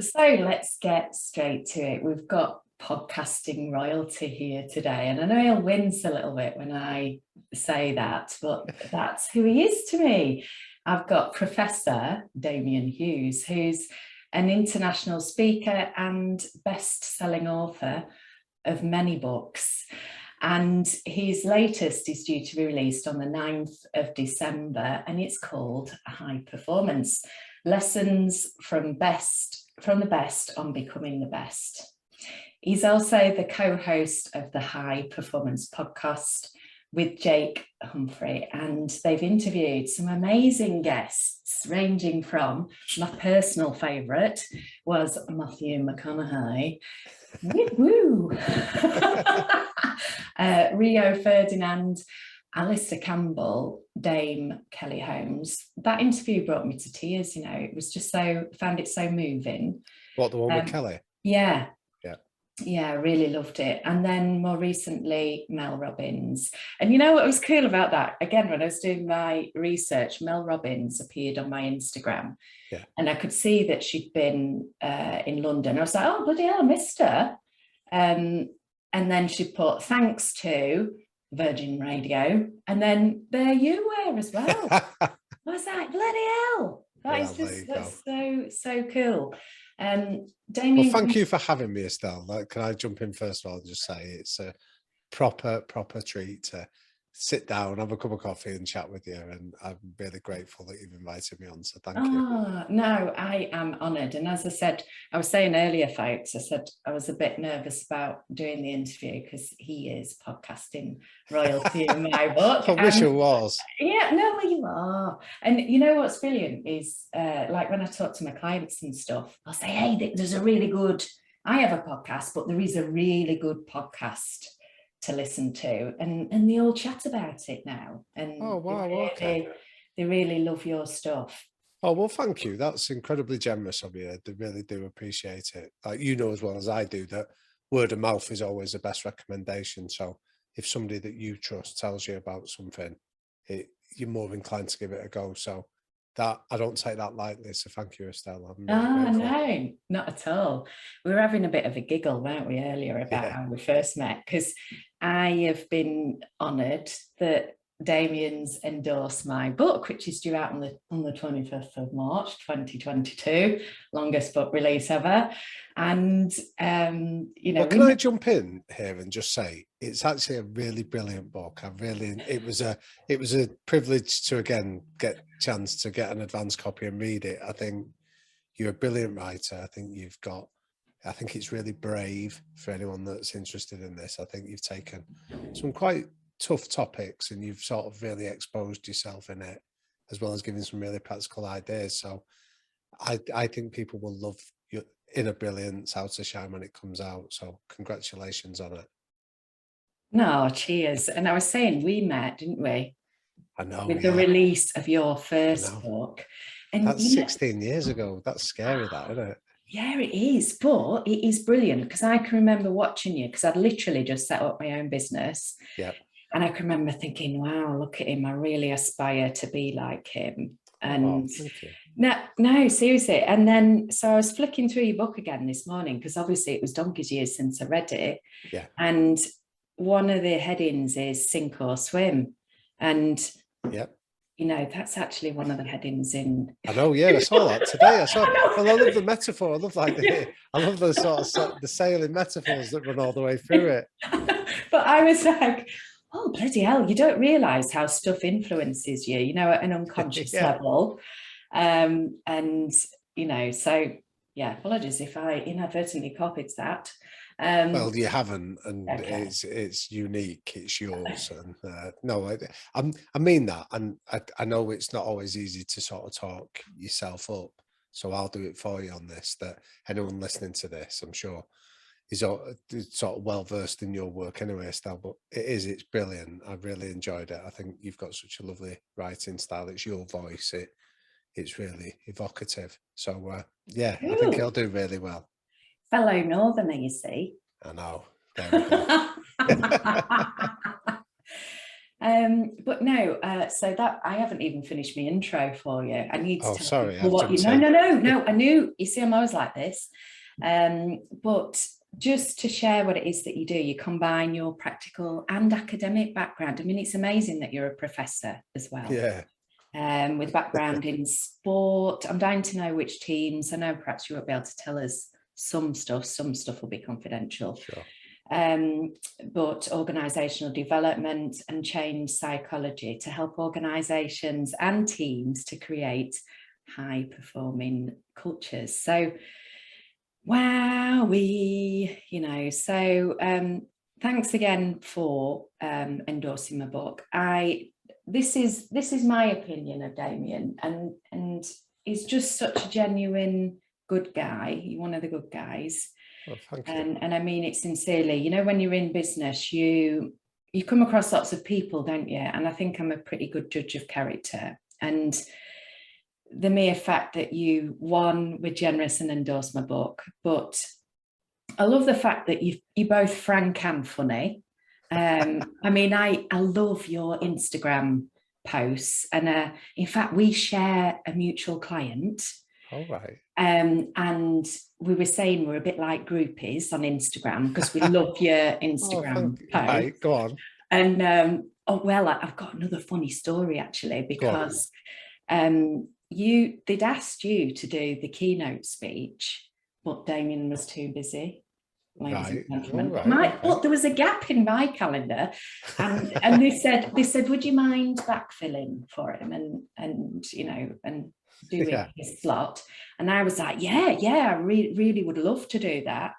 So let's get straight to it. We've got podcasting royalty here today, and I know he'll wince a little bit when I say that, but that's who he is to me. I've got Professor Damian Hughes, who's an international speaker and best-selling author of many books. And his latest is due to be released on the 9th of December, and it's called High Performance: Lessons from the Best on Becoming the Best. He's also the co-host of the High Performance podcast with Jake Humphrey, and they've interviewed some amazing guests, ranging from, my personal favourite was Matthew McConaughey, woo, Rio Ferdinand, Alistair Campbell, Dame Kelly Holmes. That interview brought me to tears, you know. It was just found it so moving. What, the one with Kelly? Yeah. Yeah, I really loved it. And then more recently, Mel Robbins. And you know what was cool about that? Again, when I was doing my research, Mel Robbins appeared on my Instagram. Yeah. And I could see that she'd been in London. I was like, oh, bloody hell, I missed her. And then she put, thanks to Virgin Radio. And then there you were as well. I was like, bloody hell. That is just so cool. Damian, well, thank you for having me, Estelle. Can I jump in first of all and just say it's a proper treat to sit down, have a cup of coffee and chat with you, and I'm really grateful that you've invited me on, so thank you. No, I am honoured. And as I said, I was saying earlier, folks, I said I was a bit nervous about doing the interview because he is podcasting royalty in my book. I wish it was. Yeah, no, well, you are. And you know what's brilliant is like when I talk to my clients and stuff, I'll say, hey, there's a really good, I have a podcast, but there is a really good podcast to listen to, and they all chat about it now, and oh wow, okay. They really love your stuff. Oh well, thank you. That's incredibly generous of you. They really do appreciate it. Like, you know as well as I do that word of mouth is always the best recommendation. So if somebody that you trust tells you about something, you're more inclined to give it a go. So that, I don't take that lightly. So thank you, Estelle. No, not at all. We were having a bit of a giggle, weren't we, earlier about how we first met, because I have been honoured that Damians endorse my book, which is due out on the 25th of March 2022, longest book release ever. And you know, well, can I jump in here and just say it's actually a really brilliant book. It was a privilege to again get a chance to get an advanced copy and read it. I think you're a brilliant writer. I think it's really brave for anyone that's interested in this. I think you've taken some quite tough topics and you've sort of really exposed yourself in it, as well as giving some really practical ideas. So I think people will love your inner brilliance, how to shine when it comes out. So congratulations on it. No, cheers. And I was saying, we met, didn't we? I know. With the release of your first book. And that's 16 years ago. That's scary, that, isn't it? Yeah, it is, but it is brilliant because I can remember watching you, because I'd literally just set up my own business. Yeah. And I can remember thinking, wow, look at him. I really aspire to be like him. And no, seriously. And then, so I was flicking through your book again this morning, because obviously it was donkey's years since I read it. Yeah. And one of the headings is sink or swim. And, you know, that's actually one of the headings in. I know, yeah, I saw that today. Well, I love the metaphor. I love I love the sort of the sailing metaphors that run all the way through it. But I was like, oh, bloody hell, you don't realise how stuff influences you, you know, at an unconscious level. And, you know, so, yeah, apologies if I inadvertently copied that. Well, you haven't, and it's unique, it's yours. And no, I mean that. And I know it's not always easy to sort of talk yourself up. So I'll do it for you on this, that anyone listening to this, I'm sure, is sort of well versed in your work anyway, Estelle, but it's brilliant. I really enjoyed it. I think you've got such a lovely writing style. It's your voice. It's really evocative. So yeah, I think it'll do really well. Fellow Northerner, you see. I know. There we go. But no, so that I haven't even finished my intro for you. I need to Oh, tell sorry, people I've what you. jumped No. I knew. You see, I'm always like this. But just to share what it is that you do, you combine your practical and academic background. I mean, it's amazing that you're a professor as well. Yeah. With background in sport. I'm dying to know which teams. I know perhaps you won't be able to tell us some stuff. Some stuff will be confidential. Sure. But organizational development and change psychology to help organizations and teams to create high performing cultures. So, wow, thanks again for endorsing my book. This is my opinion of Damian, and he's just such a genuine good guy. He's one of the good guys. Oh, thank you. And I mean it sincerely. You know, when you're in business, you come across lots of people, don't you? And I think I'm a pretty good judge of character. And the mere fact that you, one, were generous and endorsed my book, but I love the fact that you're both frank and funny. I mean, I love your Instagram posts. And in fact, we share a mutual client. All right. And we were saying we're a bit like groupies on Instagram because we love your Instagram post. Right, go on. And I've got another funny story actually, because they'd asked you to do the keynote speech, but Damian was too busy. Ladies and gentlemen, but there was a gap in my calendar, and they said, would you mind backfilling for him and doing his slot? And I was like, yeah, I really would love to do that.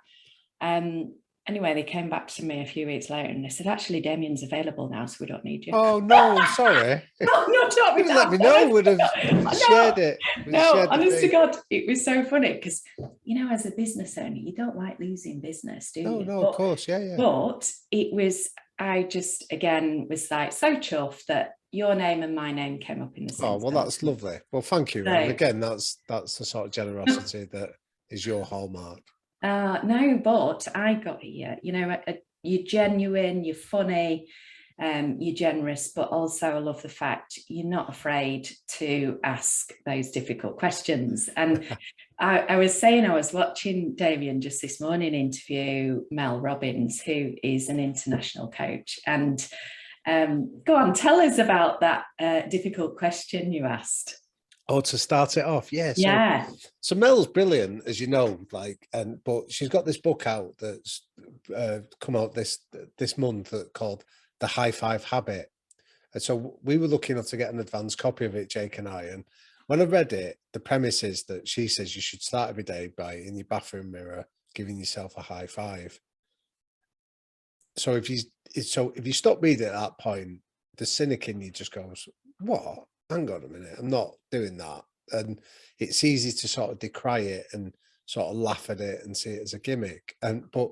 Anyway, they came back to me a few weeks later and they said, actually, Damian's available now, so we don't need you. Oh, no, sorry. No, you didn't let me know. Would have shared it. Honest to God, it was so funny because, you know, as a business owner, you don't like losing business, do you? No, of course, yeah. But I just, again, was like so chuffed that your name and my name came up in the same. Oh, well, that's lovely. Well, thank you. And again, that's the sort of generosity that is your hallmark. No, but I got here, you know, you're genuine, you're funny, you're generous, but also I love the fact you're not afraid to ask those difficult questions. And I was saying, I was watching Damian just this morning interview Mel Robbins, who is an international coach. And go on, tell us about that difficult question you asked. Oh, to start it off, yeah. So Mel's brilliant, as you know, but she's got this book out that's come out this month called The High Five Habit. And so we were lucky enough to get an advanced copy of it, Jake and I. And when I read it, the premise is that she says you should start every day by, in your bathroom mirror, giving yourself a high five. So if you stop reading at that point, the cynic in you just goes, what? Hang on a minute, I'm not doing that. And it's easy to sort of decry it and sort of laugh at it and see it as a gimmick. But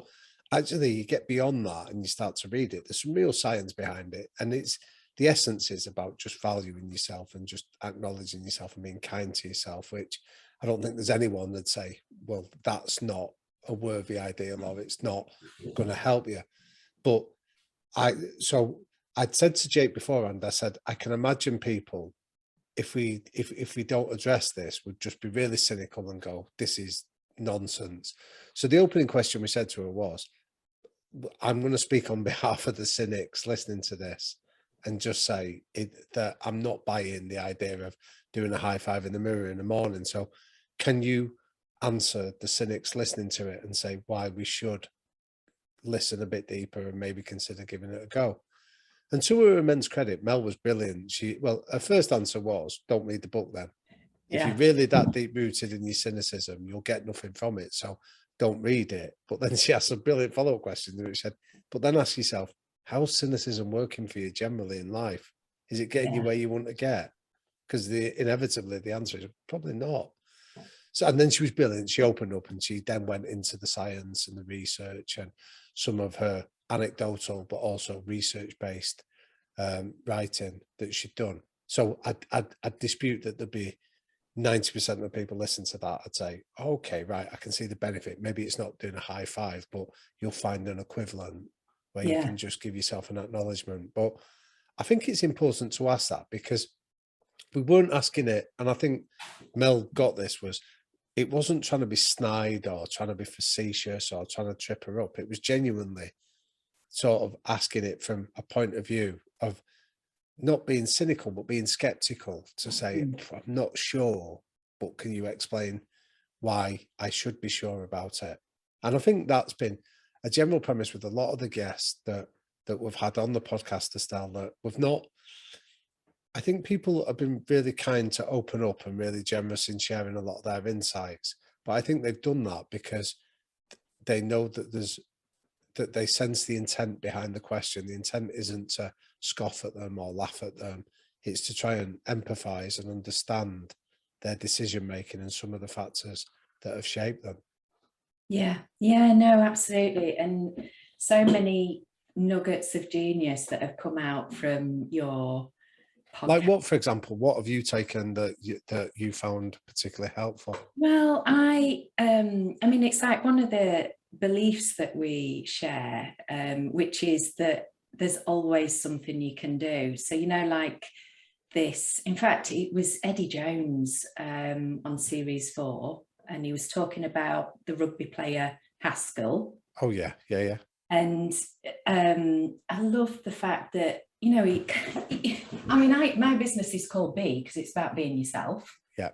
actually you get beyond that and you start to read it. There's some real science behind it. And the essence is about just valuing yourself and just acknowledging yourself and being kind to yourself, which I don't think there's anyone that'd say, well, that's not a worthy ideal or it's not going to help you. But I'd said to Jake beforehand, I said, I can imagine people, if we don't address this, would just be really cynical and go, this is nonsense. So the opening question we said to her was, I'm going to speak on behalf of the cynics listening to this and just say that I'm not buying the idea of doing a high five in the mirror in the morning. So can you answer the cynics listening to it and say why we should listen a bit deeper and maybe consider giving it a go? And to her immense credit, Mel was brilliant. Her first answer was, don't read the book then. If you're really that deep rooted in your cynicism, you'll get nothing from it. So don't read it. But then she asked a brilliant follow-up question, which said, but then ask yourself, how's cynicism working for you generally in life? Is it getting you where you want to get? Because inevitably the answer is probably not. So, and then she was brilliant. She opened up and she then went into the science and the research and some of her anecdotal, but also research-based writing that she'd done. So I'd dispute that there'd be 90% of the people listen to that. I'd say, okay, right, I can see the benefit. Maybe it's not doing a high five, but you'll find an equivalent where you can just give yourself an acknowledgement. But I think it's important to ask that, because we weren't asking it, and I think Mel got this, was it wasn't trying to be snide or trying to be facetious or trying to trip her up. It was genuinely sort of asking it from a point of view of not being cynical, but being skeptical, to say, I'm not sure, but can you explain why I should be sure about it? And I think that's been a general premise with a lot of the guests that we've had on the podcast, Estelle, that we've not, I think people have been really kind to open up and really generous in sharing a lot of their insights. But I think they've done that because they know that that they sense the intent behind the question. The intent isn't to scoff at them or laugh at them. It's to try and empathize and understand their decision making and some of the factors that have shaped them. Yeah, no, absolutely. And so many nuggets of genius that have come out from your podcast. Like what, for example, what have you taken that you found particularly helpful? Well, I mean, it's like one of the beliefs that we share, which is that there's always something you can do. So, like this, in fact, it was Eddie Jones on series 4, and he was talking about the rugby player Haskell. Oh, yeah. And I love the fact that, my business is called Be, because it's about being yourself. Yeah.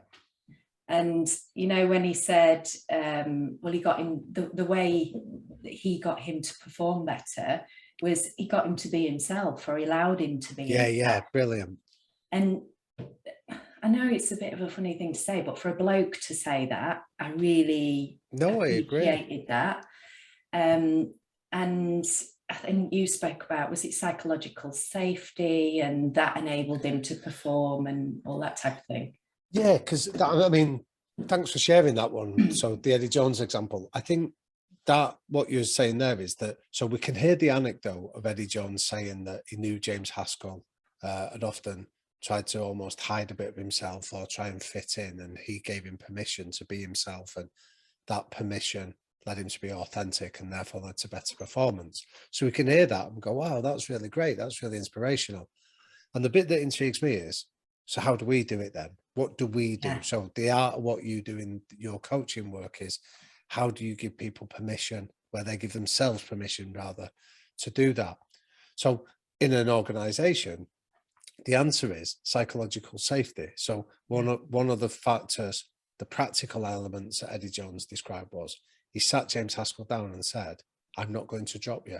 And, when he said, he got him, the way that he got him to perform better was he got him to be himself, or he allowed him to be himself. Yeah, brilliant. And I know it's a bit of a funny thing to say, but for a bloke to say that, I really appreciated that. And I think you spoke about, was it psychological safety, and that enabled him to perform and all that type of thing? Yeah, because thanks for sharing that one. So the Eddie Jones example, I think that what you're saying there is that, so we can hear the anecdote of Eddie Jones saying that he knew James Haskell had often tried to almost hide a bit of himself or try and fit in, and he gave him permission to be himself, and that permission led him to be authentic and therefore led to better performance. So we can hear that and go, wow, that's really great. That's really inspirational. And the bit that intrigues me is, so how do we do it then? What do we do? Yeah. So the art of what you do in your coaching work is, how do you give people permission, where they give themselves permission rather, to do that? So in an organization, the answer is psychological safety. So one of the factors, the practical elements that Eddie Jones described was, he sat James Haskell down and said, I'm not going to drop you.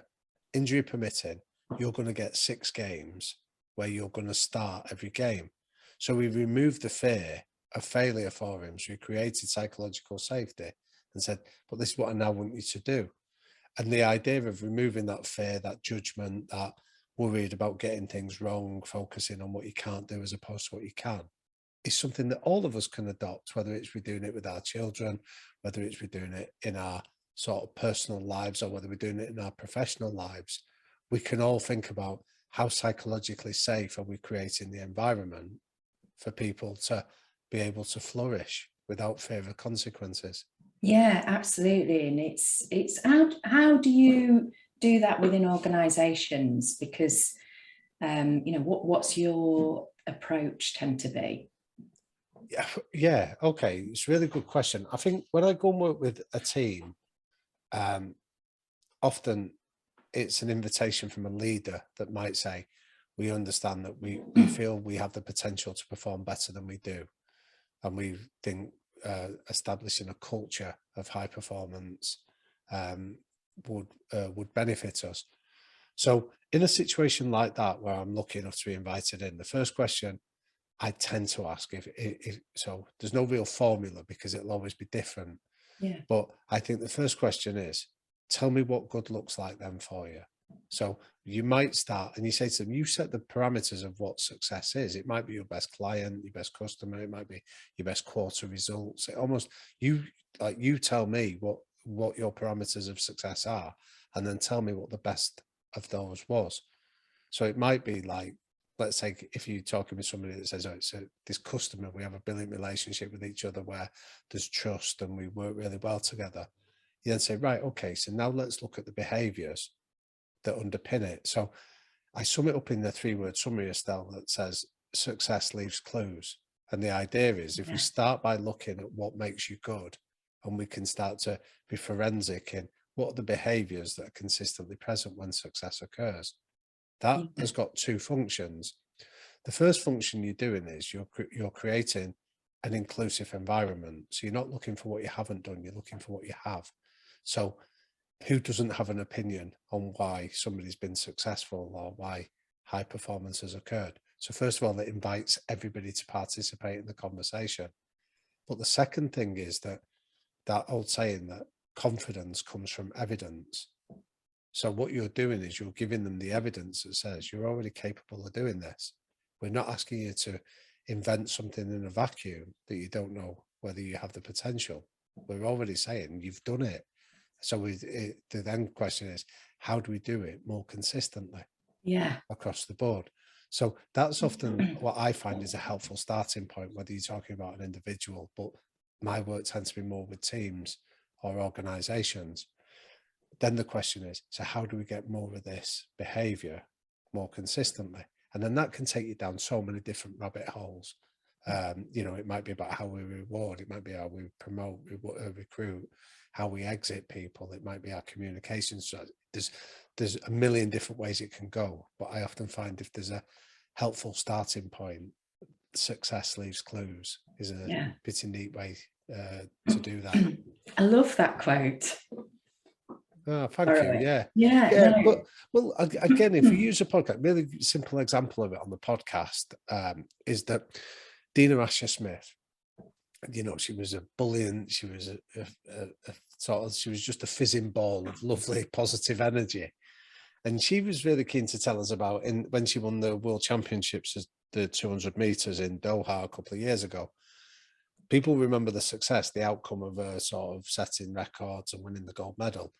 Injury permitting, you're going to get 6 games where you're going to start every game. So we removed the fear of failure for him. So we created psychological safety and said, but this is what I now want you to do. And the idea of removing that fear, that judgment, that worried about getting things wrong, focusing on what you can't do as opposed to what you can, is something that all of us can adopt, whether it's we're doing it with our children, whether it's we're doing it in our sort of personal lives, or whether we're doing it in our professional lives. We can all think about how psychologically safe are we creating the environment for people to be able to flourish without fear of consequences. Yeah, absolutely. And it's how do you do that within organizations? Because what's your approach tend to be? Yeah, okay, it's a really good question. I think when I go and work with a team, often it's an invitation from a leader that might say, we understand that we feel we have the potential to perform better than we do, and we think establishing a culture of high performance would benefit us. So in a situation like that, where I'm lucky enough to be invited in, the first question I tend to ask, so there's no real formula because it'll always be different. Yeah. But I think the first question is, tell me what good looks like then for you. So you might start and you say to them, you set the parameters of what success is. It might be your best client, your best customer, it might be your best quarter results. It almost, you tell me what your parameters of success are, and then tell me what the best of those was. So it might be like, let's say if you're talking with somebody that says, oh, it's this customer, we have a brilliant relationship with each other where there's trust and we work really well together. You then say, right, okay, so now let's look at the behaviors that underpin it. So I sum it up in the 3-word summary, Estelle, that says success leaves clues. And the idea is if we start by looking at what makes you good, and we can start to be forensic in what are the behaviors that are consistently present when success occurs. That has got 2 functions. The first function you're doing is you're creating an inclusive environment. So you're not looking for what you haven't done, you're looking for what you have. So who doesn't have an opinion on why somebody's been successful or why high performance has occurred? So first of all, it invites everybody to participate in the conversation. But the second thing is that old saying that confidence comes from evidence. So what you're doing is you're giving them the evidence that says you're already capable of doing this. We're not asking you to invent something in a vacuum that you don't know whether you have the potential. We're already saying you've done it. So the then question is, how do we do it more consistently across the board? So that's often what I find is a helpful starting point, whether you're talking about an individual, but my work tends to be more with teams or organizations. Then the question is, so how do we get more of this behavior more consistently? And then that can take you down so many different rabbit holes. You know, it might be about how we reward, it might be how we promote, recruit, how we exit people, it might be our communication strategy. There's a million different ways it can go, but I often find if there's a helpful starting point, success leaves clues is a pretty neat way to do that. I love that quote. Oh, thank you. Yeah. No. But well, again, if we use a podcast, really simple example of it on the podcast is that Dina Asher Smith, you know, she was a bullying, she was a sort of, she was just a fizzing ball of lovely, positive energy. And she was really keen to tell us about when she won the World Championships, the 200 meters in Doha a couple of years ago. People remember the success, the outcome of her sort of setting records and winning the gold medal.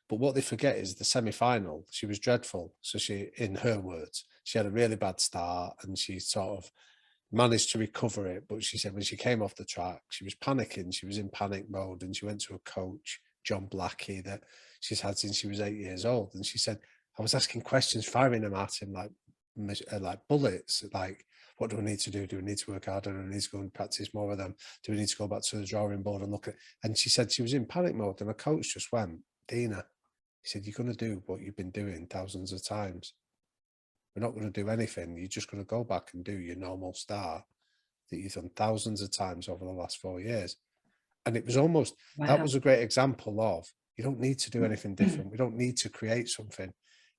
But what they forget is the semi-final, she was dreadful. So she, in her words, she had a really bad start and she sort of managed to recover it. But she said when she came off the track, she was panicking. She was in panic mode and she went to a coach, John Blackie, that she's had since she was 8 years old. And she said, I was asking questions, firing them at him like bullets, like, what do I need to do? Do we need to work harder? Do I need to go and practice more of them? Do we need to go back to the drawing board and look at? And she said she was in panic mode and a coach just went, Dina, he said, you're going to do what you've been doing thousands of times. We're not going to do anything. You're just going to go back and do your normal start that you've done thousands of times over the last 4 years. And it was almost, that was a great example of, you don't need to do anything different. We don't need to create something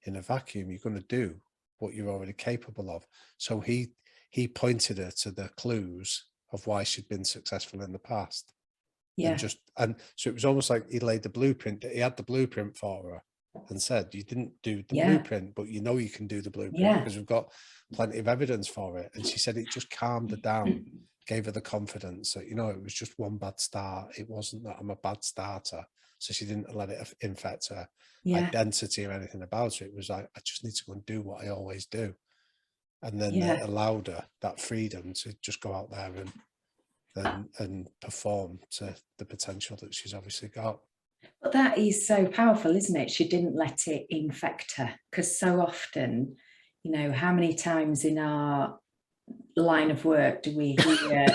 in a vacuum. You're going to do what you're already capable of. So he pointed her to the clues of why she'd been successful in the past. And so it was almost like he laid the blueprint, he had the blueprint for her and said, you didn't do the blueprint, but you know you can do the blueprint because we've got plenty of evidence for it. And she said it just calmed her down, gave her the confidence that, you know, it was just one bad start. It wasn't that I'm a bad starter. So she didn't let it infect her identity or anything about it. It was like, I just need to go and do what I always do. And then that allowed her that freedom to just go out there and perform to the potential that she's obviously got. But that is so powerful, isn't it? She didn't let it infect her, because so often, you know, how many times in our line of work do we hear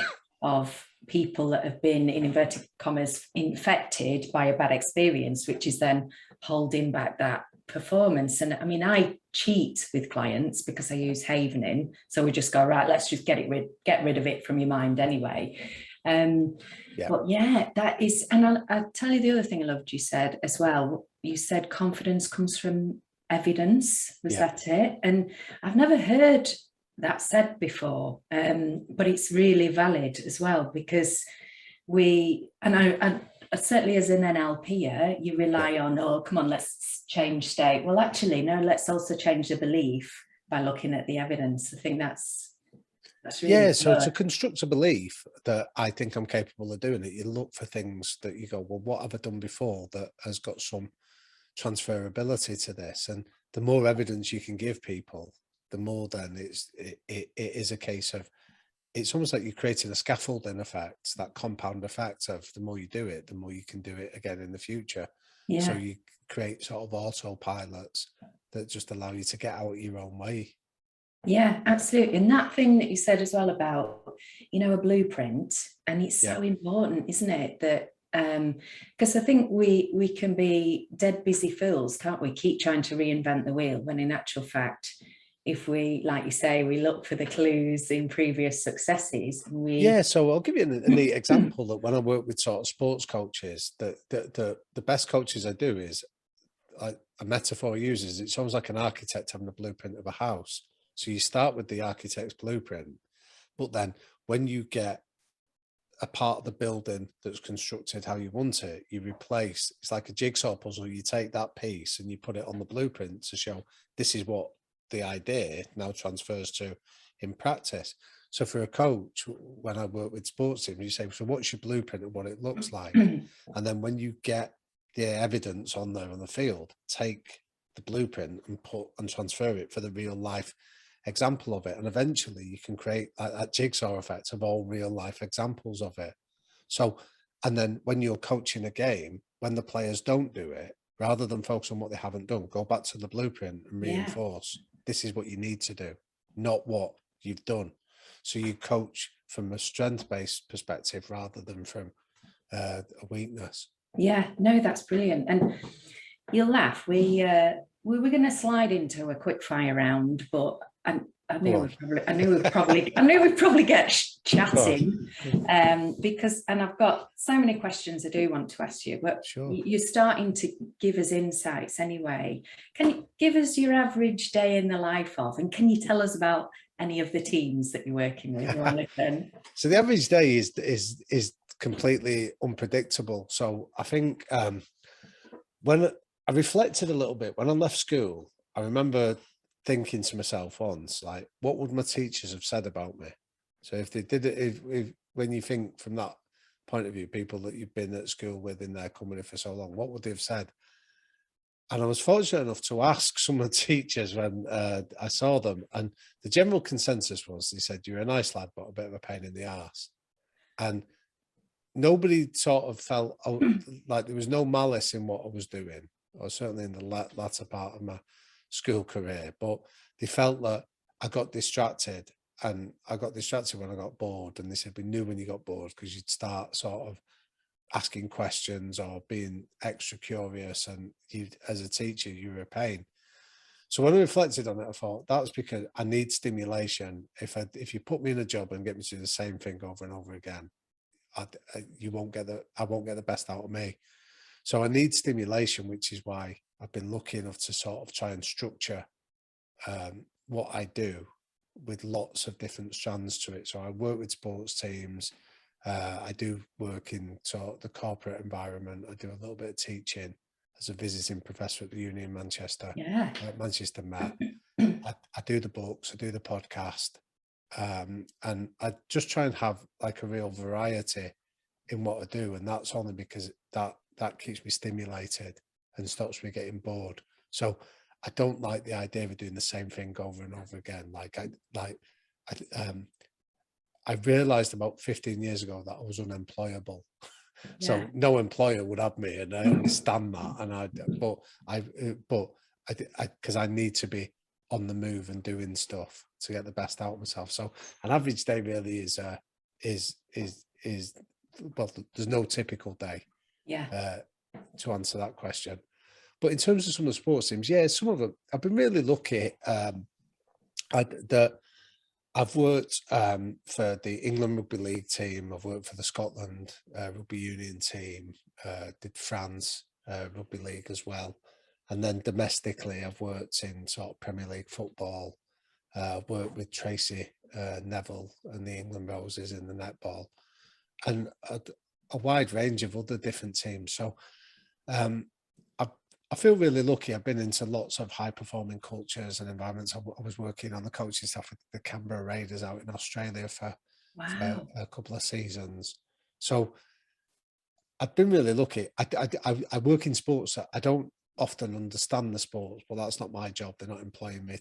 of people that have been, in inverted commas, infected by a bad experience, which is then holding back that performance. And I mean, I cheat with clients because I use havening. So we just go, right, let's just get rid of it from your mind anyway. But yeah, that is, and I'll tell you the other thing I loved you said as well. You said confidence comes from evidence. Was that it? And I've never heard that said before, but it's really valid as well, because I certainly as an NLPer, you rely on, oh, come on, let's change state. Well, actually, no, let's also change the belief by looking at the evidence. I think that's really so to construct a belief that I think I'm capable of doing it, you look for things that you go, well, what have I done before that has got some transferability to this? And the more evidence you can give people, the more then it is a case of, it's almost like you're creating a scaffolding effect, that compound effect of the more you do it, the more you can do it again in the future. So you create sort of autopilots that just allow you to get out of your own way. Yeah, absolutely. And that thing that you said as well about, a blueprint, and it's so important, isn't it? That because I think we can be dead busy fools, can't we? Keep trying to reinvent the wheel, when in actual fact, if we, like you say, we look for the clues in previous successes, So I'll give you a neat example that when I work with sort of sports coaches, the best coaches I do is, a metaphor I use is, it's almost like an architect having a blueprint of a house. So you start with the architect's blueprint, but then when you get a part of the building that's constructed how you want it, you replace. It's like a jigsaw puzzle. You take that piece and you put it on the blueprint to show this is what the idea now transfers to in practice. So for a coach, when I work with sports teams, you say, so what's your blueprint and what it looks like? And then when you get the evidence on there on the field, take the blueprint and transfer it for the real life example of it, and eventually you can create that jigsaw effect of all real life examples of it. So, and then when you're coaching a game, when the players don't do it, rather than focus on what they haven't done, go back to the blueprint and reinforce, this is what you need to do, not what you've done. So you coach from a strength-based perspective rather than from a weakness. Yeah, no, that's brilliant. And you'll laugh, we were going to slide into a quick fire round, but I knew we'd probably get chatting, because, and I've got so many questions I do want to ask you, but you're starting to give us insights anyway. Can you give us your average day in the life of, and can you tell us about any of the teams that you're working with, or anything? So the average day is completely unpredictable. So I think when I reflected a little bit, when I left school, I remember thinking to myself once, like, what would my teachers have said about me? So if they did it, if when you think from that point of view, people that you've been at school with in their company for so long, what would they have said? And I was fortunate enough to ask some of the teachers when I saw them, and the general consensus was, they said, you're a nice lad, but a bit of a pain in the arse. And nobody sort of felt like there was no malice in what I was doing, or certainly in the latter part of my school career, but they felt that I got distracted, and I got distracted when I got bored. And they said, we knew when you got bored, because you'd start sort of asking questions or being extra curious, and you, as a teacher, you were a pain. So when I reflected on it, I thought that's because I need stimulation. If you put me in a job and get me to do the same thing over and over again, I won't get the best out of me. So I need stimulation, which is why I've been lucky enough to sort of try and structure what I do with lots of different strands to it. So I work with sports teams. I do work in sort of the corporate environment. I do a little bit of teaching as a visiting professor at the Uni in Manchester, Manchester Met. I do the books, I do the podcast, and I just try and have like a real variety in what I do. And that's only because that keeps me stimulated and stops me getting bored. So I don't like the idea of doing the same thing over and over again. I realized about 15 years ago that I was unemployable. So no employer would have me, and I understand that. And because I need to be on the move and doing stuff to get the best out of myself. So an average day really is well, there's no typical day. To answer that question. But in terms of some of the sports teams, some of them, I've been really lucky. I've worked for the England Rugby League team. I've worked for the Scotland Rugby Union team. Did France Rugby League as well. And then domestically, I've worked in sort of Premier League football. I've worked with Tracy Neville and the England Roses in the netball, and a wide range of other different teams. So I feel really lucky. I've been into lots of high performing cultures and environments. I was working on the coaching staff with the Canberra Raiders out in Australia for a couple of seasons. So I've been really lucky. I work in sports. I don't often understand the sports, but that's not my job. They're not employing me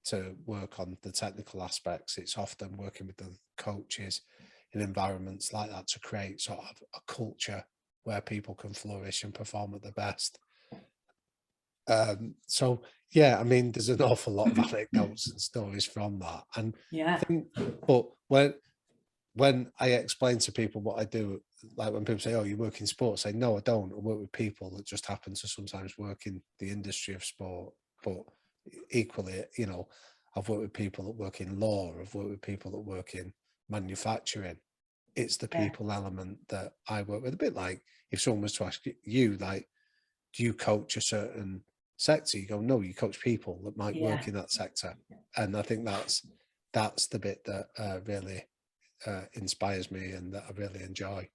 to work on the technical aspects. It's often working with the coaches in environments like that to create sort of a culture where people can flourish and perform at their best. So yeah, I mean, there's an awful lot of anecdotes and stories from that. And I Yeah. think, but when I explain to people what I do, like when people say, "Oh, you work in sports," I say, "No, I don't. I work with people that just happen to sometimes work in the industry of sport." But equally, you know, I've worked with people that work in law. I've worked with people that work in manufacturing. It's the Yeah. people element that I work with. A bit like if someone was to ask you, like, do you coach a certain sector? You go, no, you coach people that might Yeah. work in that sector. And I think that's the bit that really inspires me and that I really enjoy.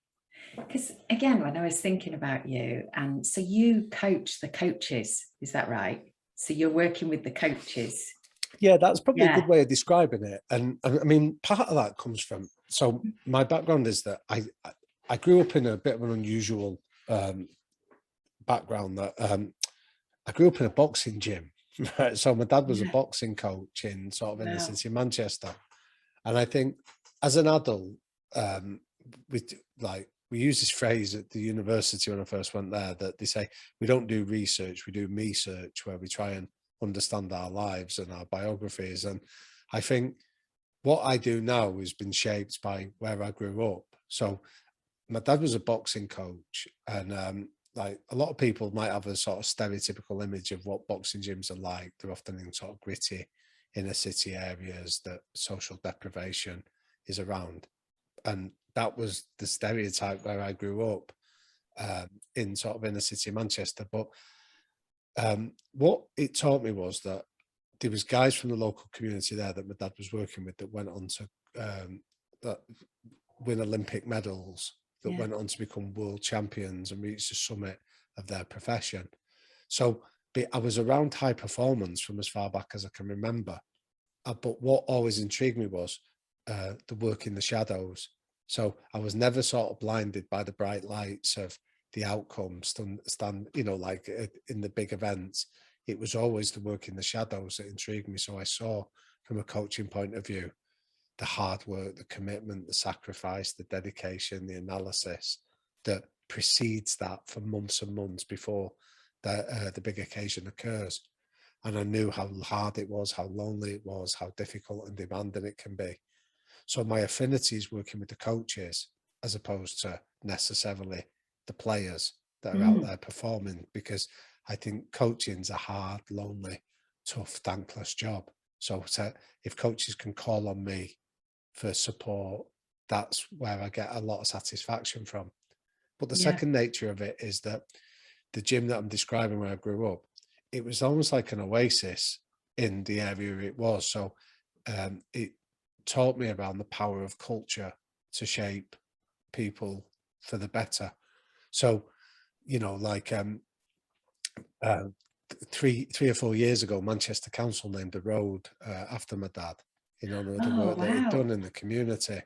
Because again, when I was thinking about you, and so you coach the coaches, is that right? So you're working with the coaches. Yeah, that's probably a Yeah. good way of describing it. And I mean, part of that comes from, so my background is that I grew up in a bit of an unusual background that I grew up in a boxing gym. Right? So my dad was a Yeah. boxing coach in sort of inner Wow. city Manchester. And I think as an adult, um, we use this phrase at the university when I first went there that they say we don't do research, we do me search, where we try and understand our lives and our biographies. And I think what I do now has been shaped by where I grew up. So my dad was a boxing coach, and like a lot of people might have a sort of stereotypical image of what boxing gyms are like. They're often in sort of gritty inner city areas that social deprivation is around, and that was the stereotype where I grew up, in sort of inner city Manchester. But what it taught me was that there was guys from the local community there that my dad was working with that went on to that win Olympic medals, that Yeah. went on to become world champions and reach the summit of their profession. So I was around high performance from as far back as I can remember. But what always intrigued me was the work in the shadows. So I was never sort of blinded by the bright lights of the outcome, you know, like in the big events. It was always the work in the shadows that intrigued me. So I saw, from a coaching point of view, the hard work, the commitment, the sacrifice, the dedication, the analysis that precedes that for months and months before the big occasion occurs. And I knew how hard it was, how lonely it was, how difficult and demanding it can be. So my affinity is working with the coaches as opposed to necessarily the players that are out Mm. there performing, because I think coaching's a hard, lonely, tough, thankless job. So if coaches can call on me for support, that's where I get a lot of satisfaction from. But the Yeah. second nature of it is that the gym that I'm describing where I grew up, it was almost like an oasis in the area it was. So it taught me around the power of culture to shape people for the better. So, you know, like uh, 3 or 4 years ago, Manchester Council named a road after my dad in honour of the Oh, work that he'd wow. done in the community.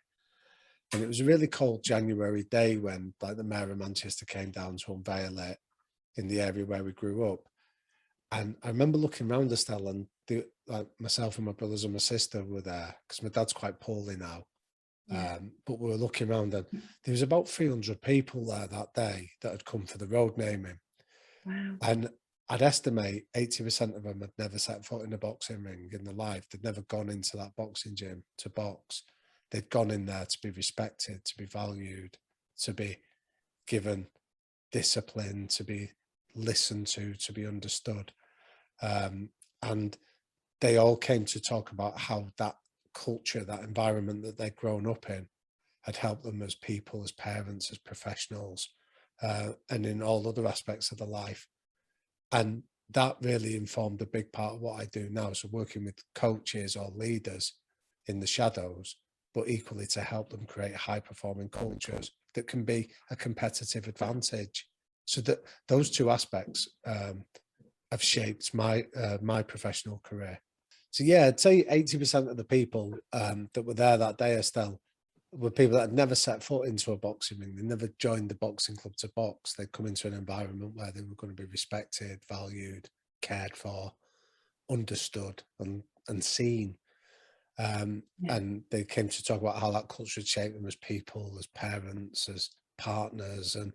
And it was a really cold January day when, like, the mayor of Manchester came down to unveil it in the area where we grew up. And I remember looking around, Estelle, and like myself and my brothers and my sister were there because my dad's quite poorly now. Yeah. But we were looking around, and there was about 300 people there that day that had come for the road naming. Wow. And I'd estimate 80% of them had never set foot in a boxing ring in their life. They'd never gone into that boxing gym to box. They'd gone in there to be respected, to be valued, to be given discipline, to be listened to be understood. And they all came to talk about how that culture, that environment that they'd grown up in, had helped them as people, as parents, as professionals, and in all other aspects of their life. And that really informed a big part of what I do now. So working with coaches or leaders in the shadows, but equally to help them create high performing cultures that can be a competitive advantage. So that those two aspects have shaped my professional career. So yeah, I'd say 80% of the people that were there that day, Estelle, were people that had never set foot into a boxing ring. They never joined the boxing club to box. They'd come into an environment where they were going to be respected, valued, cared for, understood, and seen. Yeah. And they came to talk about how that culture had shaped them as people, as parents, as partners, and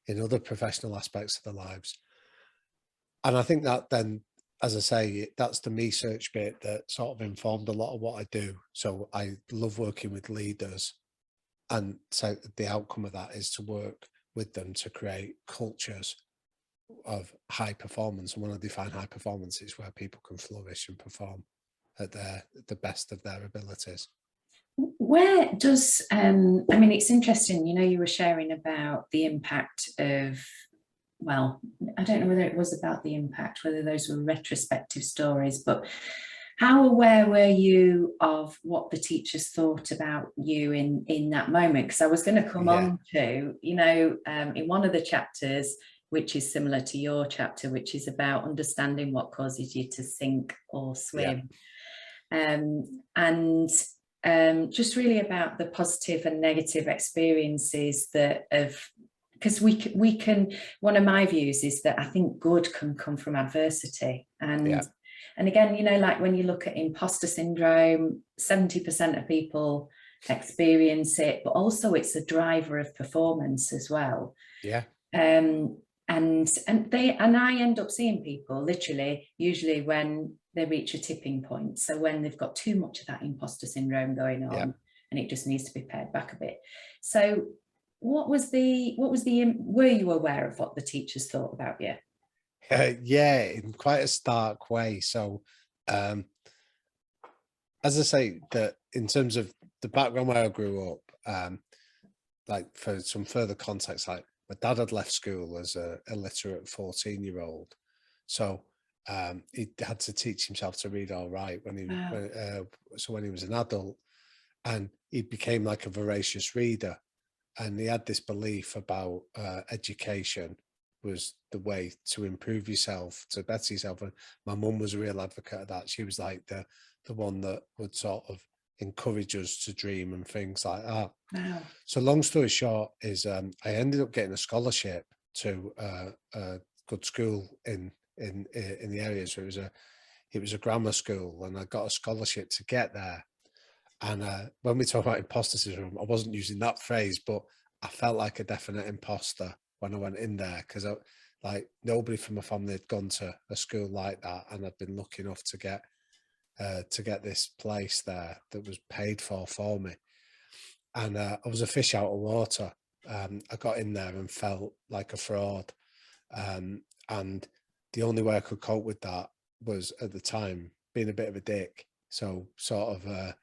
in other professional aspects of their lives. And I think that then, as I say, that's the me search bit that sort of informed a lot of what I do. So I love working with leaders, and so the outcome of that is to work with them to create cultures of high performance. And when I define high performance, it's where people can flourish and perform at the best of their abilities. Where does, I mean, it's interesting, you know, you were sharing about the impact of, well, I don't know whether it was about the impact, whether those were retrospective stories, but how aware were you of what the teachers thought about you in that moment? Because I was going to come on to, you know, in one of the chapters, which is similar to your chapter, which is about understanding what causes you to sink or swim. And just really about the positive and negative experiences that have, because we can, one of my views is that I think good can come from adversity. And again, you know, like when you look at imposter syndrome, 70% of people experience it, but also it's a driver of performance as well. And I end up seeing people literally, usually when they reach a tipping point. So when they've got too much of that imposter syndrome going on, and it just needs to be pared back a bit. So were you aware of what the teachers thought about you? Yeah, in quite a stark way. So, as I say, that in terms of the background where I grew up, like for some further context, like my dad had left school as a illiterate 14-year-old. So he had to teach himself to read all right when he was an adult, and he became like a voracious reader. And he had this belief about education was the way to improve yourself, to better yourself. And my mum was a real advocate of that. She was like the one that would sort of encourage us to dream and things like that. Wow. So long story short is I ended up getting a scholarship to a good school in the area. So it was a grammar school, and I got a scholarship to get there. And when we talk about imposter syndrome, I wasn't using that phrase, but I felt like a definite imposter when I went in there, because like nobody from my family had gone to a school like that, and I'd been lucky enough to get this place there that was paid for me. And I was a fish out of water. I got in there and felt like a fraud. And the only way I could cope with that was, at the time, being a bit of a dick. So sort of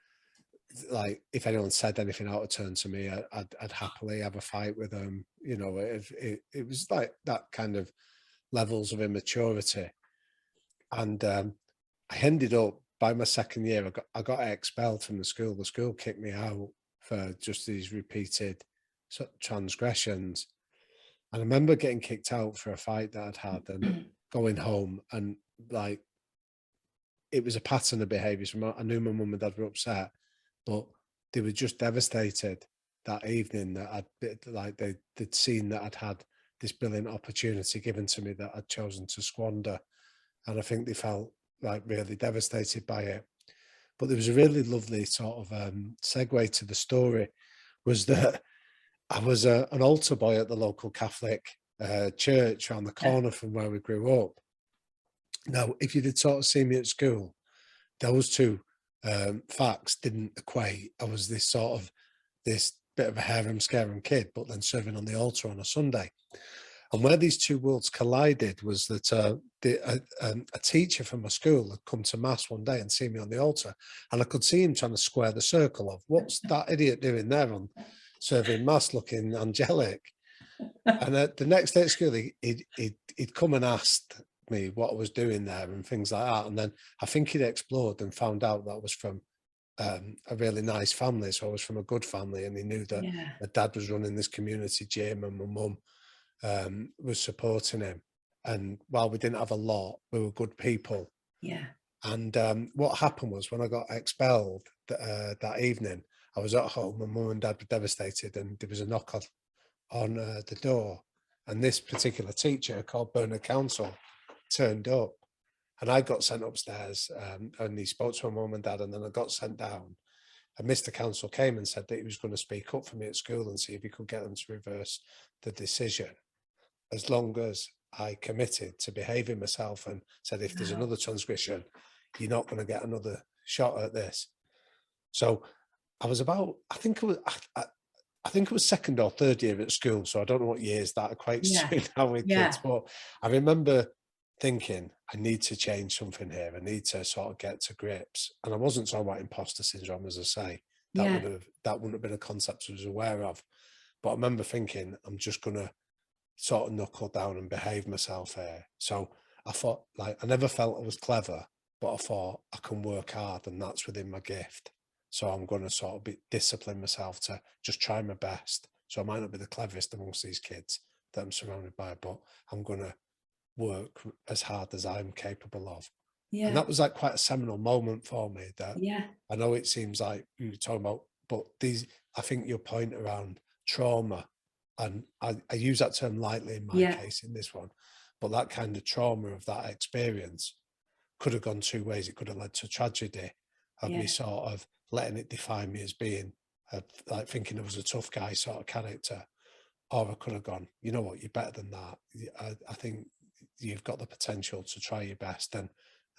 like if anyone said anything out of turn to me, I'd happily have a fight with them. You know, it was like that kind of levels of immaturity. And I ended up, by my second year, I got expelled from the school. The school kicked me out for just these repeated transgressions. And I remember getting kicked out for a fight that I'd had and going home, and like it was a pattern of behaviours. I knew my mum and dad were upset, but they were just devastated that evening that they'd seen that I'd had this brilliant opportunity given to me that I'd chosen to squander. And I think they felt like really devastated by it. But there was a really lovely sort of segue to the story, was that I was an altar boy at the local Catholic church around the corner from where we grew up. Now, if you'd sort of seen me at school, those two facts didn't equate. I was this bit of a harem-scarum kid, but then serving on the altar on a Sunday. And where these two worlds collided was that a teacher from my school had come to mass one day and seen me on the altar, and I could see him trying to square the circle of, what's that idiot doing there on serving mass, looking angelic? And the next day at school, he'd come and asked me what I was doing there and things like that. And then I think he'd explored and found out that I was from a really nice family. So I was from a good family, and he knew that my dad was running this community gym and my mum was supporting him. And while we didn't have a lot, we were good people. Yeah. And what happened was, when I got expelled that evening, I was at home, my mum and dad were devastated, and there was a knock on the door, and this particular teacher called Bernard Council turned up, and I got sent upstairs, and he spoke to my mum and dad, and then I got sent down. And Mr. Council came and said that he was going to speak up for me at school and see if he could get them to reverse the decision, as long as I committed to behaving myself and said, if there's Wow. another transgression, you're not going to get another shot at this. So I was about, I think it was second or third year at school. So I don't know what years that equates Yeah. to now with Yeah. kids, but I remember thinking, I need to change something here. I need to sort of get to grips. And I wasn't talking about imposter syndrome, as I say. That Yeah. wouldn't have been a concept I was aware of. But I remember thinking, I'm just gonna sort of knuckle down and behave myself here. So I thought, like, I never felt I was clever, but I thought I can work hard and that's within my gift. So I'm going to sort of discipline myself to just try my best. So I might not be the cleverest amongst these kids that I'm surrounded by, but I'm going to work as hard as I'm capable of. And Yeah. that was like quite a seminal moment for me that Yeah. I know it seems like you were talking about, but I think your point around trauma, and I use that term lightly in my Yeah. case in this one, but that kind of trauma of that experience could have gone two ways. It could have led to tragedy of me Yeah. sort of letting it define me as being like thinking I was a tough guy sort of character, or I could have gone, you know what, you're better than that. I think you've got the potential to try your best and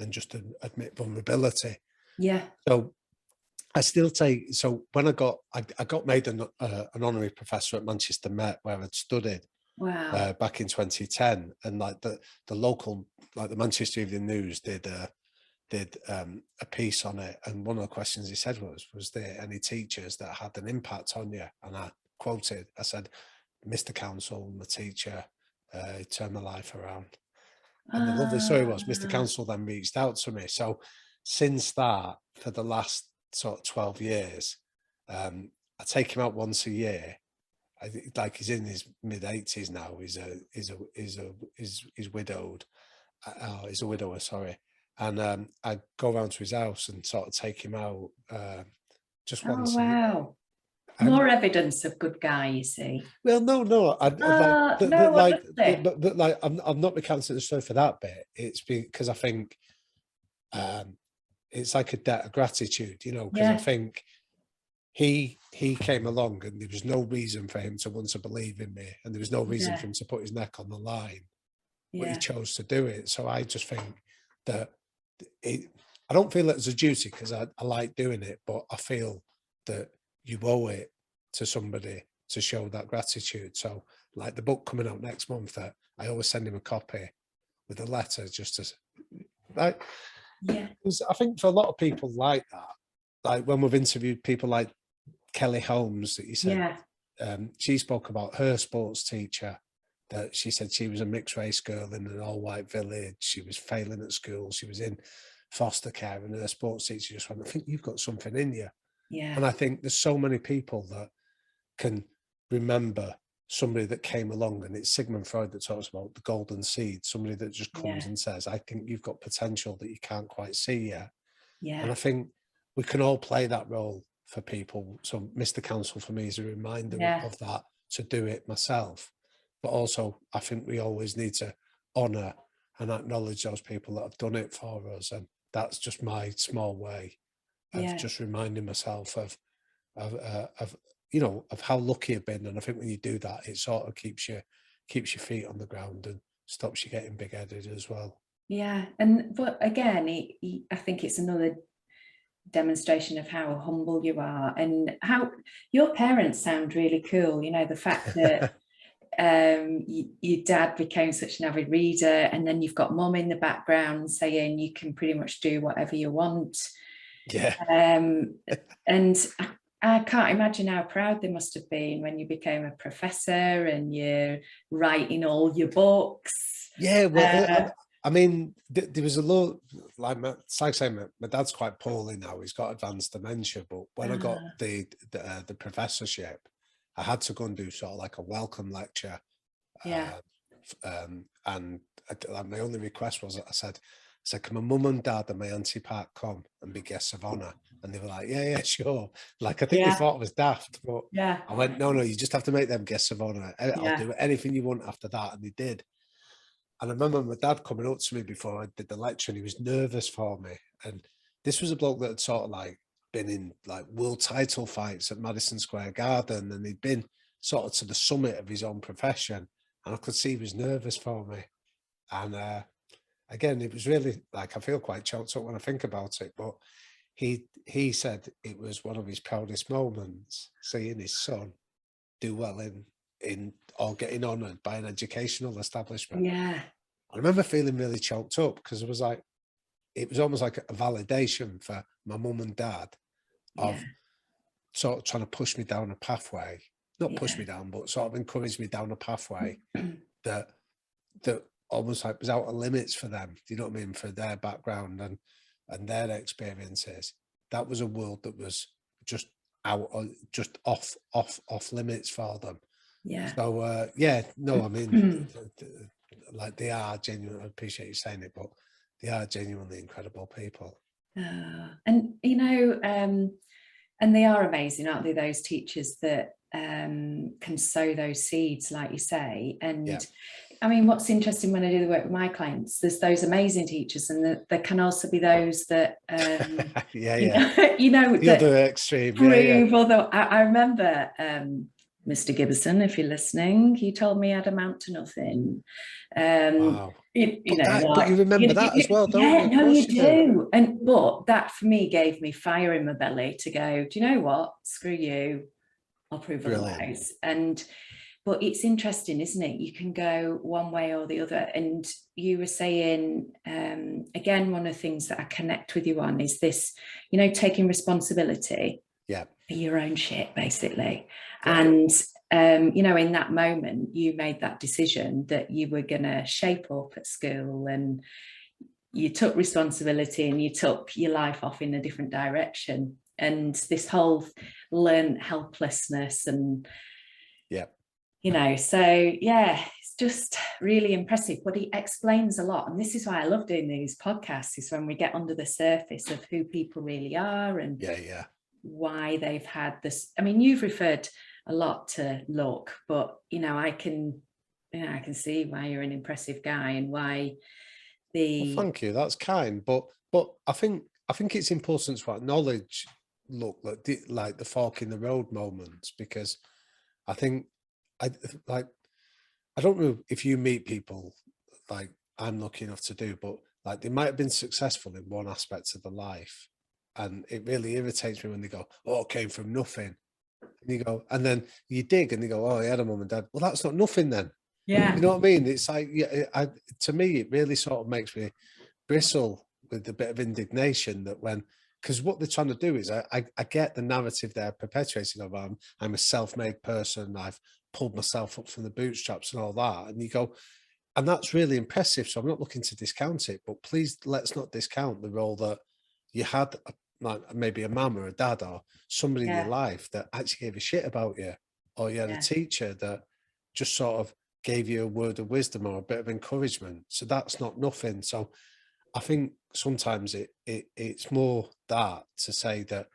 just admit vulnerability. Yeah. So I still take, so when I got made an honorary professor at Manchester Met where I'd studied Wow. back in 2010, and like the local, like the Manchester Evening News did a piece on it, and one of the questions he said was there any teachers that had an impact on you? And I quoted, I said, Mr. Council, my teacher, turned my life around. And the lovely story was Mr. Ah, Council then reached out to me. So since that, for the last sort of 12 years, I take him out once a year. Like he's in his mid 80s now. He's widowed. He's a widower, sorry. And I go around to his house and sort of take him out just oh, once a year. wow. And More evidence of good guy, you see. well, no, I like, No, honestly. but like, I'm not recounting the story for that bit. It's because I think it's like a debt of gratitude, you know, because I Yeah. think he came along and there was no reason for him to want to believe in me, and there was no reason Yeah. for him to put his neck on the line, but he Yeah. chose to do it. So I just think that I don't feel it as a duty because I like doing it, but I feel that you owe it to somebody to show that gratitude. So like the book coming out next month, that I always send him a copy with a letter just to like, Yeah. I think for a lot of people like that, like when we've interviewed people like Kelly Holmes that you said, Yeah. she spoke about her sports teacher, that she said she was a mixed race girl in an all white village. She was failing at school. She was in foster care, and her sports teacher just went, I think you've got something in you. Yeah. And I think there's so many people that can remember somebody that came along, and it's Sigmund Freud that talks about the golden seed, somebody that just comes Yeah. and says, I think you've got potential that you can't quite see yet. And Yeah. I think we can all play that role for people. So Mr. Council for me is a reminder Yeah. of that, to do it myself. But also I think we always need to honour and acknowledge those people that have done it for us. And that's just my small way of Yeah. just reminding myself of you know, of how lucky I've been. And I think when you do that, it sort of keeps your feet on the ground and stops you getting big headed as well. Yeah. And but again, I think it's another demonstration of how humble you are and how your parents sound really cool. You know, the fact that your dad became such an avid reader, and then you've got mum in the background saying you can pretty much do whatever you want. Yeah. And I can't imagine how proud they must have been when you became a professor and you're writing all your books. Yeah, well, I mean, there was a lot, like, it's like saying my dad's quite poorly now. He's got advanced dementia, but when I got the professorship, I had to go and do sort of like a welcome lecture. Yeah. And like, my only request was, I said, can my mum and dad and my auntie Pat come and be guests of honour? And they were like, yeah, sure. Like, I think they Yeah. thought it was daft, but Yeah. I went, no, you just have to make them guests of honour. I'll Yeah. do anything you want after that. And they did. And I remember my dad coming up to me before I did the lecture, and he was nervous for me. And this was a bloke that had sort of like been in like world title fights at Madison Square Garden, and he'd been sort of to the summit of his own profession. And I could see he was nervous for me. And again, it was really like, I feel quite choked up when I think about it, but he said it was one of his proudest moments, seeing his son do well in or getting honoured by an educational establishment. Yeah. I remember feeling really choked up because it was like, it was almost like a validation for my mum and dad Yeah. of sort of trying to push me down a pathway, not push Yeah. me down, but sort of encourage me down a pathway that that almost like was out of limits for them. Do you know what I mean? For their background and their experiences. That was a world that was just out, just off limits for them. Yeah. So yeah, no, I mean, like they are genuine. I appreciate you saying it, but they are genuinely incredible people. And you know, and they are amazing, aren't they? Those teachers that can sow those seeds, like you say. And Yeah. I mean, what's interesting when I do the work with my clients, there's those amazing teachers, and there can also be those that Yeah, you yeah. know, you know, The that other extreme. Yeah, yeah. prove. Although I remember Mr. Gibson, if you're listening, he told me I'd amount to nothing. Wow. You But know, that, but like, you remember that as well, don't yeah, you? Of no, you course you do. do. And but that for me gave me fire in my belly to go, do you know what? Screw you, I'll prove Brilliant. otherwise. And but it's interesting, isn't it? You can go one way or the other. And you were saying, again, one of the things that I connect with you on is this, you know, taking responsibility Yeah. for your own shit, basically. Yeah. And you know, in that moment, you made that decision that you were going to shape up at school, and you took responsibility and you took your life off in a different direction. And this whole learned helplessness, and Yeah. you know, so yeah, it's just really impressive. But he explains a lot, and this is why I love doing these podcasts, is when we get under the surface of who people really are and Yeah. Yeah. why they've had this. I mean, you've referred a lot to luck, but you know, I can see why you're an impressive guy and why Well, the thank you. That's kind, but I think it's important to acknowledge, look, like the fork in the road moments, because I think I like, I don't know if you meet people like I'm lucky enough to do, but like they might have been successful in one aspect of their life, and it really irritates me when they go, "Oh, it came from nothing," and you go, and then you dig and they go, "Oh, he had a mum and dad." Well, that's not nothing then. yeah, You know what I mean? It's like, yeah, to me, it really sort of makes me bristle with a bit of indignation that when, because what they're trying to do is, I get the narrative they're perpetuating of I'm a self-made person, I've pulled myself up from the bootstraps and all that, and you go, and that's really impressive. So I'm not looking to discount it, but please let's not discount the role that you had, like maybe a mum or a dad or somebody in your yeah, life that actually gave a shit about you, or you had a yeah, teacher that just sort of gave you a word of wisdom or a bit of encouragement. So that's not nothing. So I think sometimes it's more that to say that,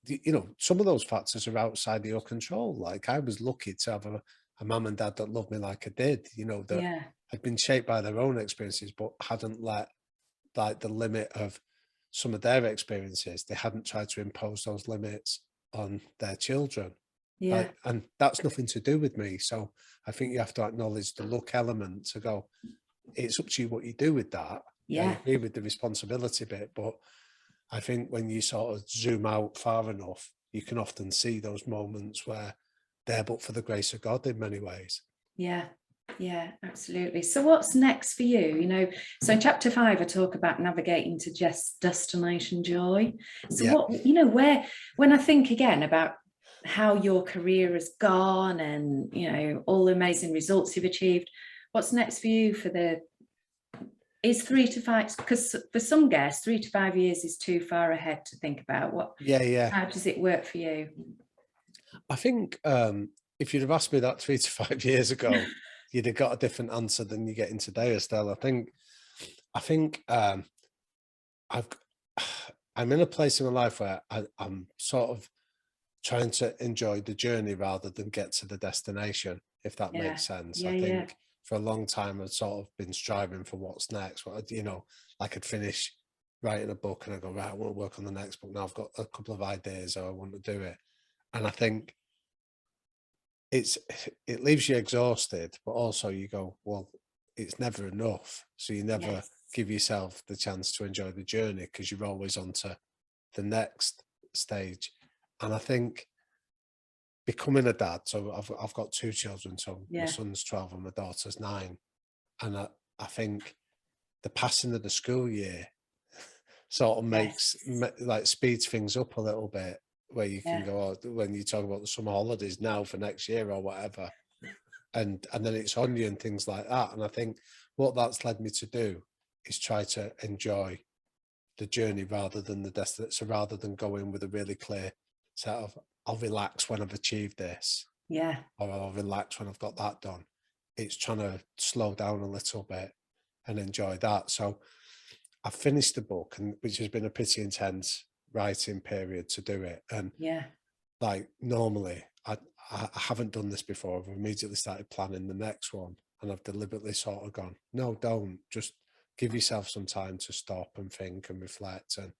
you know, some of those factors are outside of your control. Like I was lucky to have a mum and dad that loved me like I did, you know, that yeah, had been shaped by their own experiences, but hadn't let like the limit of some of their experiences. They hadn't tried to impose those limits on their children. yeah, Like, and that's nothing to do with me. So I think you have to acknowledge the luck element to go, it's up to you what you do with that. I yeah, agree with the responsibility bit, but I think when you sort of zoom out far enough, you can often see those moments where they're but for the grace of God in many ways. yeah. Yeah, absolutely. So what's next for you? You know, so in chapter 5, I talk about navigating to just destination joy. So Yeah. what, you know, where, when I think again about how your career has gone and, you know, all the amazing results you've achieved, what's next for you for the, is 3 to 5, because for some guests, 3 to 5 years is too far ahead to think about. What, Yeah, yeah. how does it work for you? I think if you'd have asked me that 3 to 5 years ago, you'd have got a different answer than you're getting today, Estelle. I think I've I'm in a place in my life where I'm sort of trying to enjoy the journey rather than get to the destination, if that Yeah, makes sense. I yeah, yeah, think for a long time I've sort of been striving for what's next. You know, like I'd finish writing a book and I go, right, I want to work on the next book. Now I've got a couple of ideas, or I want to do it. And I think it leaves you exhausted, but also you go, well, it's never enough. So you never Yes. give yourself the chance to enjoy the journey because you're always on to the next stage. And I think becoming a dad, so I've got 2 children, so my son's 12 and my daughter's 9. And I think the passing of the school year sort of makes, like, speeds things up a little bit, where you can go, oh, when you talk about the summer holidays now for next year or whatever, and then it's on you and things like that. And I think what that's led me to do is try to enjoy the journey rather than the destination. So rather than go in with a really clear set of, I'll relax when I've achieved this, or I'll relax when I've got that done, it's trying to slow down a little bit and enjoy that. So I finished the book, and which has been a pretty intense writing period to do it. And like, normally I haven't done this before. I've immediately started planning the next one, and I've deliberately sort of gone, no, don't, just give yourself some time to stop and think and reflect and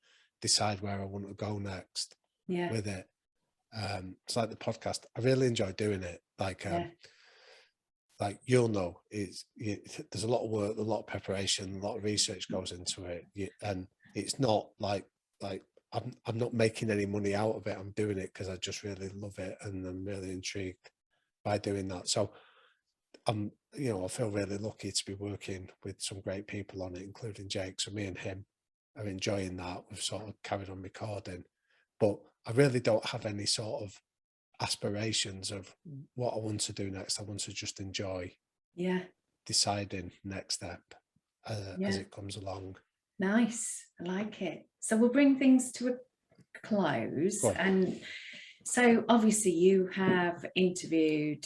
decide where I want to go next with it. It's like the podcast. I really enjoy doing it. Like you'll know, there's a lot of work, a lot of preparation, a lot of research goes into it, and it's not like I'm not making any money out of it. I'm doing it because I just really love it, and I'm really intrigued by doing that. So I feel really lucky to be working with some great people on it, including Jake. So me and him are enjoying that. We've sort of carried on recording, but I really don't have any sort of aspirations of what I want to do next. I want to just enjoy deciding next step as it comes along. Nice. I like it. So we'll bring things to a close. And so obviously you have interviewed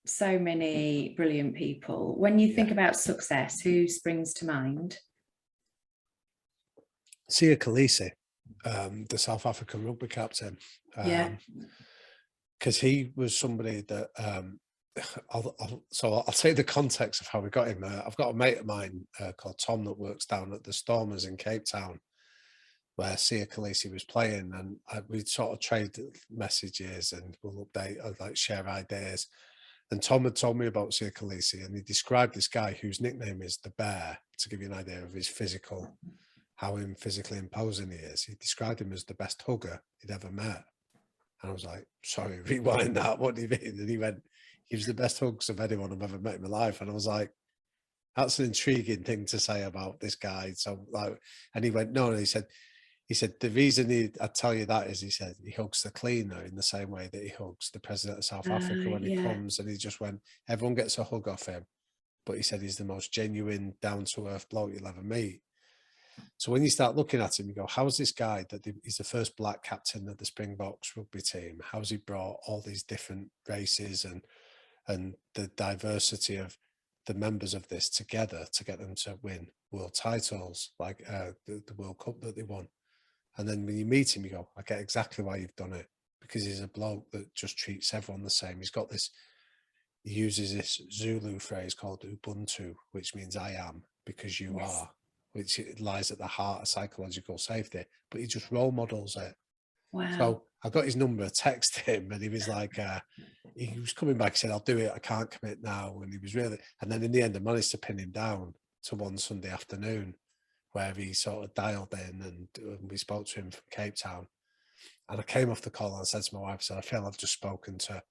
so many brilliant people. When you think about success, who springs to mind? Siya Kolisi, the South African rugby captain. Because he was somebody that I'll tell you the context of how we got him. I've got a mate of mine called Tom that works down at the Stormers in Cape Town, where Siya Kolisi was playing, and we'd sort of trade messages and we'll update, like, share ideas. And Tom had told me about Siya Kolisi, and he described this guy whose nickname is the Bear, to give you an idea of his how physically imposing he is. He described him as the best hugger he'd ever met. And I was like, sorry, rewind that. What do you mean? And he went, he was the best hugs of anyone I've ever met in my life. And I was like, that's an intriguing thing to say about this guy. So like, and he went, no, and he said, the reason I'd tell you that is, he said, he hugs the cleaner in the same way that he hugs the president of South Africa when he comes. And he just went, everyone gets a hug off him. But he said, he's the most genuine, down-to-earth bloke you'll ever meet. So when you start looking at him, you go, how's this guy that he's the first black captain of the Springboks rugby team? How's he brought all these different races and the diversity of the members of this together to get them to win world titles, like the World Cup that they won? And then when you meet him, you go, I get exactly why you've done it, because he's a bloke that just treats everyone the same. He's got this, he uses this Zulu phrase called Ubuntu, which means I am because you are, which lies at the heart of psychological safety, but he just role models it. Wow. So I got his number, texted him, and he was like, he was coming back, he said, I'll do it, I can't commit now. And he was really, and then in the end, I managed to pin him down to one Sunday afternoon where he sort of dialed in, and we spoke to him from Cape Town. And I came off the call and I said to my wife, I said, I feel I've just spoken to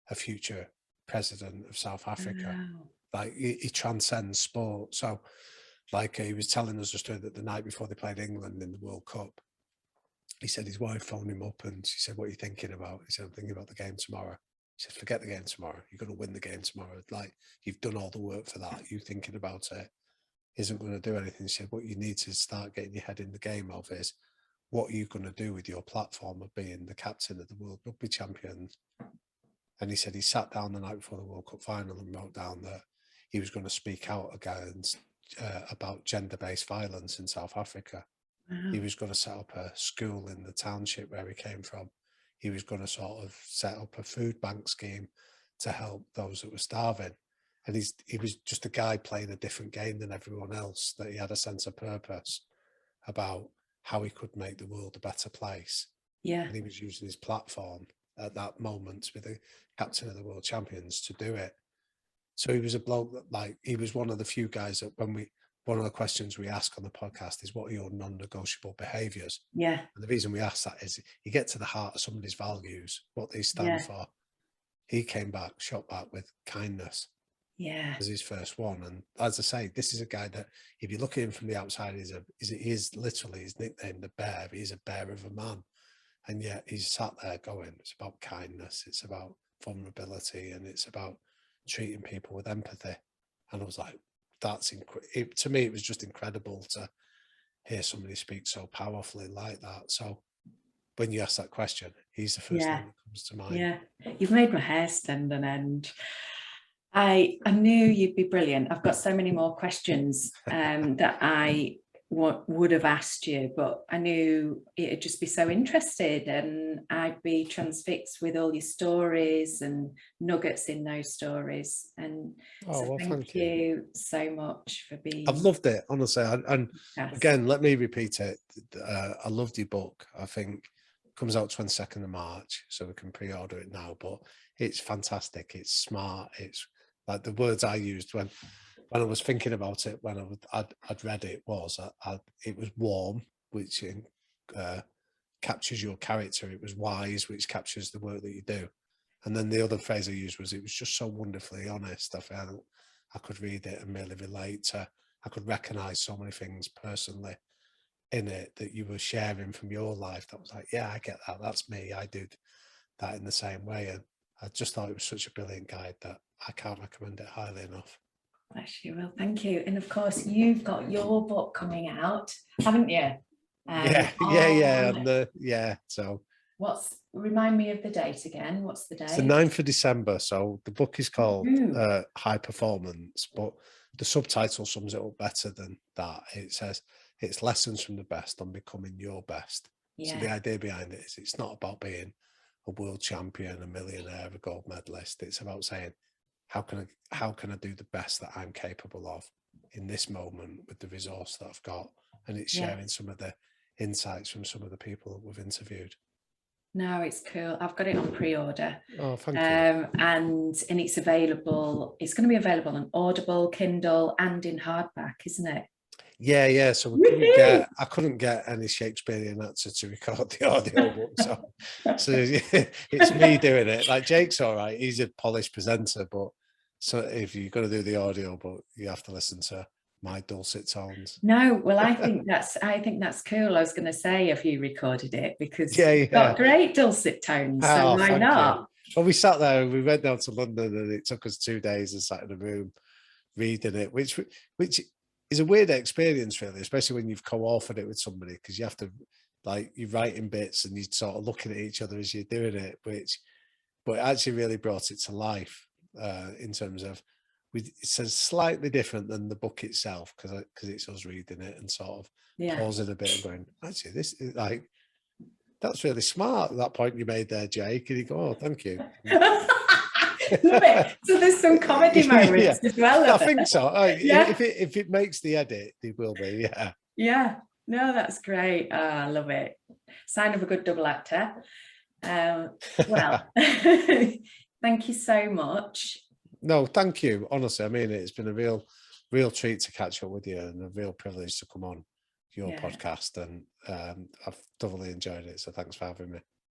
a future president of South Africa. Wow. Like, he transcends sport. So, like, he was telling us a story that the night before they played England in the World Cup, he said his wife phoned him up and she said, what are you thinking about? He said, I'm thinking about the game tomorrow. He said, forget the game tomorrow. You're going to win the game tomorrow. Like, you've done all the work for that. You thinking about it isn't going to do anything. He said, what you need to start getting your head in the game of is, what are you going to do with your platform of being the captain of the World Rugby Champions? And he said he sat down the night before the World Cup final and wrote down that he was going to speak out against about gender-based violence in South Africa. Wow. He was going to set up a school in the township where he came from. He was going to sort of set up a food bank scheme to help those that were starving. And he was just a guy playing a different game than everyone else, that he had a sense of purpose about how he could make the world a better place. Yeah. And he was using his platform at that moment to be the captain of the world champions to do it. So he was a bloke that, like, he was one of the few guys that one of the questions we ask on the podcast is, what are your non-negotiable behaviours? Yeah. And the reason we ask that is you get to the heart of somebody's values, what they stand for. He came back, shot back with kindness. Yeah. As his first one. And as I say, this is a guy that, if you look at him from the outside, he is literally, his nickname, the bear. He's a bear of a man. And yet he's sat there going, it's about kindness, it's about vulnerability, and it's about treating people with empathy. And I was like, to me, it was just incredible to hear somebody speak so powerfully like that. So when you ask that question, he's the first thing that comes to mind. Yeah, you've made my hair stand on end. I knew you'd be brilliant. I've got so many more questions that I would have asked you, but I knew it'd just be so interested, and I'd be transfixed with all your stories and nuggets in those stories. And so thank you so much for being. I've loved it, honestly. And again, let me repeat it. I loved your book. I think it comes out 22nd of March, so we can pre-order it now, but it's fantastic. It's smart. It's like the words I used when I was thinking about it, when I'd read it, it was warm, which captures your character. It was wise, which captures the work that you do. And then the other phrase I used was, it was just so wonderfully honest. I felt I could read it and really relate to, I could recognize so many things personally in it that you were sharing from your life. That was like, yeah, I get that. That's me. I do that in the same way. And I just thought it was such a brilliant guide that I can't recommend it highly enough. Bless you. Well, thank you. And of course, you've got your book coming out, haven't you? Yeah. So remind me of the date again. What's the date? It's the 9th of December. So the book is called High Performance, but the subtitle sums it up better than that. It says it's lessons from the best on becoming your best. So the idea behind it is, it's not about being a world champion, a millionaire, a gold medalist. It's about saying, how can I do the best that I'm capable of in this moment with the resource that I've got? And it's sharing some of the insights from some of the people that we've interviewed. No, it's cool. I've got it on pre-order. Oh, thank you. And it's available. It's going to be available on Audible, Kindle, and in hardback, isn't it? Yeah. So I couldn't get any Shakespearean actor to record the audio book, so it's me doing it. Like, Jake's all right; he's a polished presenter, but so if you're going to do the audio book, you have to listen to my dulcet tones. No, well, I think that's cool. I was going to say, if you recorded it, because you've got great dulcet tones, so why not? Well, we sat there and we went down to London, and it took us 2 days and sat in a room reading it, which is a weird experience, really, especially when you've co-authored it with somebody, because you have to, like, you're writing bits and you're sort of looking at each other as you're doing it, but it actually really brought it to life in terms of, it's slightly different than the book itself, because it's us reading it and sort of pausing a bit and going, actually, this is like, that's really smart at that point you made there, Jake. And you go, oh, thank you. Love it. So there's some comedy moments as well. I think so. If it makes the edit, it will be. Yeah. No, that's great. Oh, I love it. Sign of a good double actor. Well, thank you so much. No, thank you. Honestly, I mean, it's been a real treat to catch up with you, and a real privilege to come on your podcast. And I've thoroughly enjoyed it. So thanks for having me.